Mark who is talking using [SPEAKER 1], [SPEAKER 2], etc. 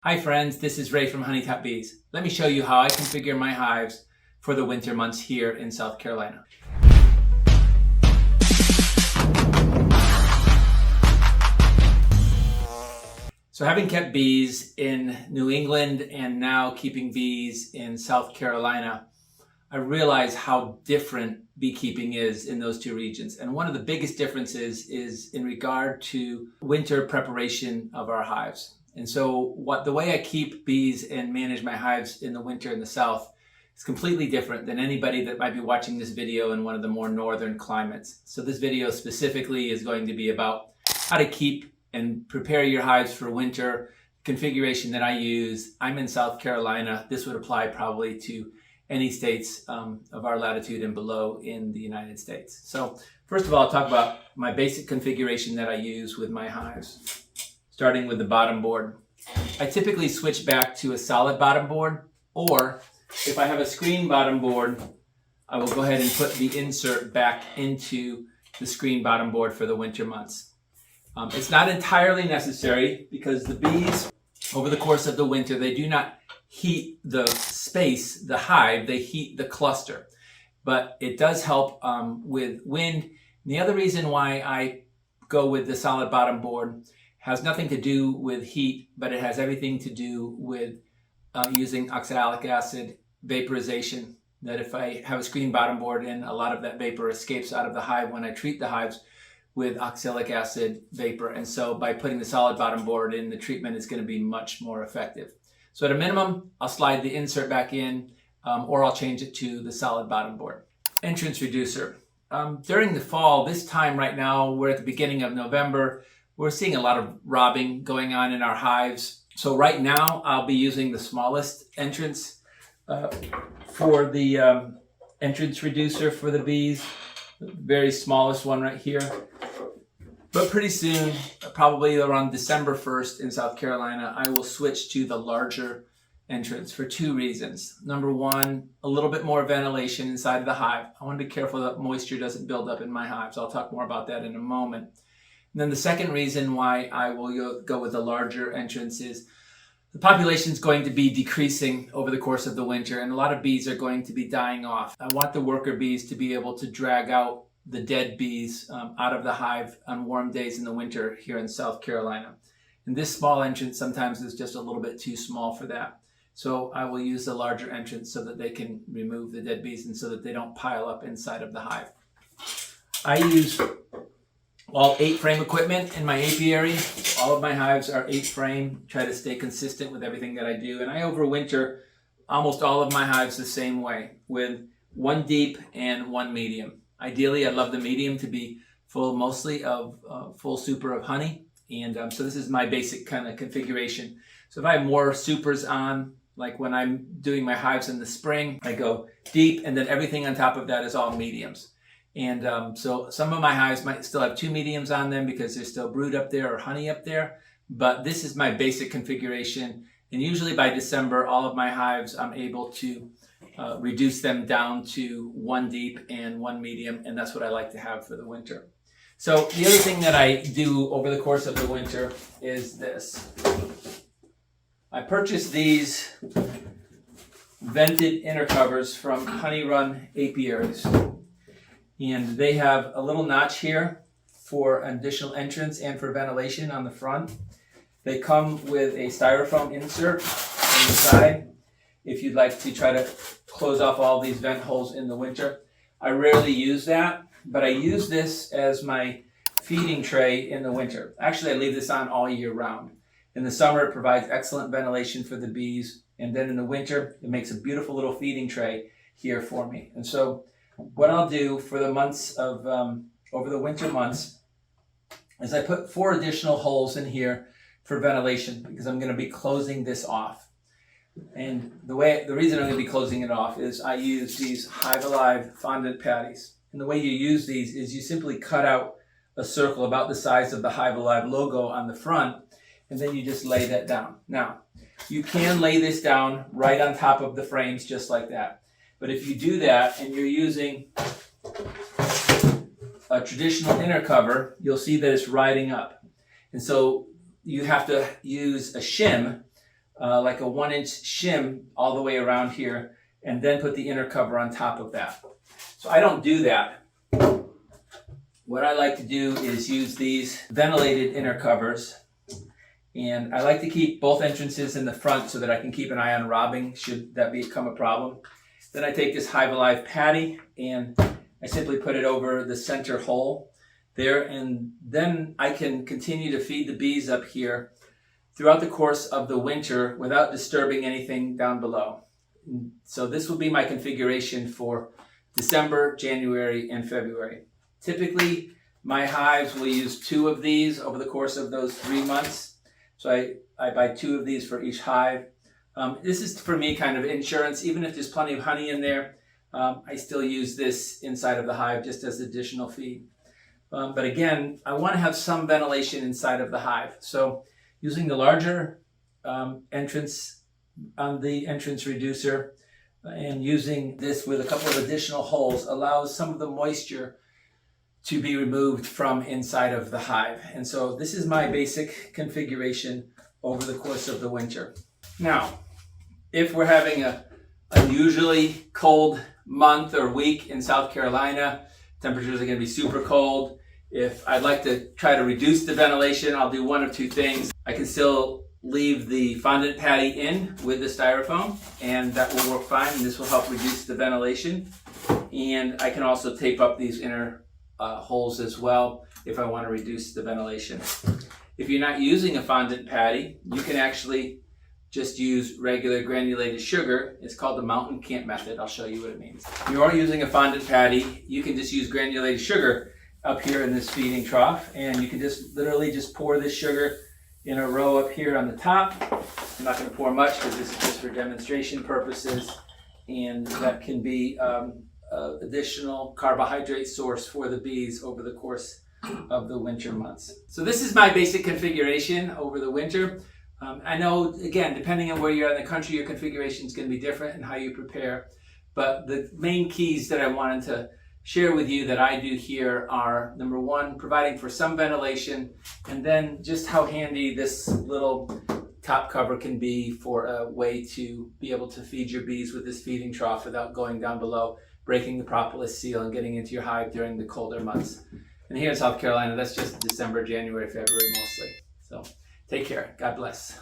[SPEAKER 1] Hi friends, this is Ray from Honeycut Bees. Let me show you how I configure my hives for the winter months here in South Carolina. So having kept bees in New England and now keeping bees in South Carolina, I realize how different beekeeping is in those two regions. And one of the biggest differences is in regard to winter preparation of our hives. And so the way I keep bees and manage my hives in the winter in the South is completely different than anybody that might be watching this video in one of the more northern climates. So this video specifically is going to be about how to keep and prepare your hives for winter, configuration that I use. I'm in South Carolina. This would apply probably to any states of our latitude and below in the United States. So first of all, I'll talk about my basic configuration that I use with my hives, starting with the bottom board. I typically switch back to a solid bottom board, or if I have a screen bottom board, I will go ahead and put the insert back into the screen bottom board for the winter months. It's not entirely necessary because the bees, over the course of the winter, they do not heat the space, the hive, they heat the cluster. But it does help with wind. And the other reason why I go with the solid bottom board has nothing to do with heat, but it has everything to do with using oxalic acid vaporization. That if I have a screen bottom board and a lot of that vapor escapes out of the hive when I treat the hives with oxalic acid vapor. And so by putting the solid bottom board in, the treatment is going to be much more effective. So at a minimum, I'll slide the insert back in, or I'll change it to the solid bottom board. Entrance reducer. During the fall, this time right now, we're at the beginning of November, we're seeing a lot of robbing going on in our hives. So right now, I'll be using the smallest entrance for the entrance reducer for the bees. The very smallest one right here. But pretty soon, probably around December 1st in South Carolina, I will switch to the larger entrance for two reasons. Number one, a little bit more ventilation inside of the hive. I want to be careful that moisture doesn't build up in my hives. I'll talk more about that in a moment. And then the second reason why I will go with the larger entrance is the population is going to be decreasing over the course of the winter, and a lot of bees are going to be dying off. I want the worker bees to be able to drag out the dead bees out of the hive on warm days in the winter here in South Carolina. And this small entrance sometimes is just a little bit too small for that. So I will use the larger entrance so that they can remove the dead bees and so that they don't pile up inside of the hive. I use all 8-frame equipment in my apiary. All of my hives are 8-frame. Try to stay consistent with everything that I do. And I overwinter almost all of my hives the same way, with one deep and one medium. Ideally, I'd love the medium to be full mostly of full super of honey. And so this is my basic kind of configuration. So if I have more supers on, like when I'm doing my hives in the spring, I go deep, and then everything on top of that is all mediums. And so some of my hives might still have 2 mediums on them because there's still brood up there or honey up there. But this is my basic configuration. And usually by December, all of my hives, I'm able to reduce them down to 1 deep and 1 medium. And that's what I like to have for the winter. So the other thing that I do over the course of the winter is this. I purchased these vented inner covers from Honey Run Apiaries. And they have a little notch here for an additional entrance and for ventilation on the front. They come with a styrofoam insert on the side if you'd like to try to close off all these vent holes in the winter. I rarely use that, but I use this as my feeding tray in the winter. Actually, I leave this on all year round. In the summer, it provides excellent ventilation for the bees. And then in the winter, it makes a beautiful little feeding tray here for me. And so what I'll do for the months of, over the winter months, is I put 4 additional holes in here for ventilation because I'm going to be closing this off. And the reason I'm going to be closing it off is I use these Hive Alive fondant patties. And the way you use these is you simply cut out a circle about the size of the Hive Alive logo on the front, and then you just lay that down. Now, you can lay this down right on top of the frames just like that. But if you do that and you're using a traditional inner cover, you'll see that it's riding up. And so you have to use a shim like a 1-inch shim all the way around here, and then put the inner cover on top of that. So I don't do that. What I like to do is use these ventilated inner covers, and I like to keep both entrances in the front so that I can keep an eye on robbing should that become a problem. Then I take this Hive Alive patty and I simply put it over the center hole there, and then I can continue to feed the bees up here throughout the course of the winter without disturbing anything down below. So this will be my configuration for December, January, and February. Typically, my hives will use 2 of these over the course of those 3 months. So I buy 2 of these for each hive. This is for me kind of insurance. Even if there's plenty of honey in there, I still use this inside of the hive just as additional feed. But again, I want to have some ventilation inside of the hive. So using the larger entrance on the entrance reducer and using this with a couple of additional holes allows some of the moisture to be removed from inside of the hive. And so this is my basic configuration over the course of the winter. Now, if we're having a unusually cold month or week in South Carolina, temperatures are going to be super cold. If I'd like to try to reduce the ventilation, I'll do one of 2 things. I can still leave the fondant patty in with the styrofoam, and that will work fine, and this will help reduce the ventilation. And I can also tape up these inner holes as well if I want to reduce the ventilation. If you're not using a fondant patty, you can actually just use regular granulated sugar. It's called the mountain camp method. I'll show you what it means. If you aren't using a fondant patty, you can just use granulated sugar up here in this feeding trough, and you can just literally just pour this sugar in a row up here on the top. I'm not going to pour much because this is just for demonstration purposes, and that can be additional carbohydrate source for the bees over the course of the winter months. So this is my basic configuration over the winter. I know, again, depending on where you're in the country, your configuration is going to be different and how you prepare. But the main keys that I wanted to share with you that I do here are, number 1, providing for some ventilation, and then just how handy this little top cover can be for a way to be able to feed your bees with this feeding trough without going down below, breaking the propolis seal, and getting into your hive during the colder months. And here in South Carolina, that's just December, January, February mostly. So take care. God bless.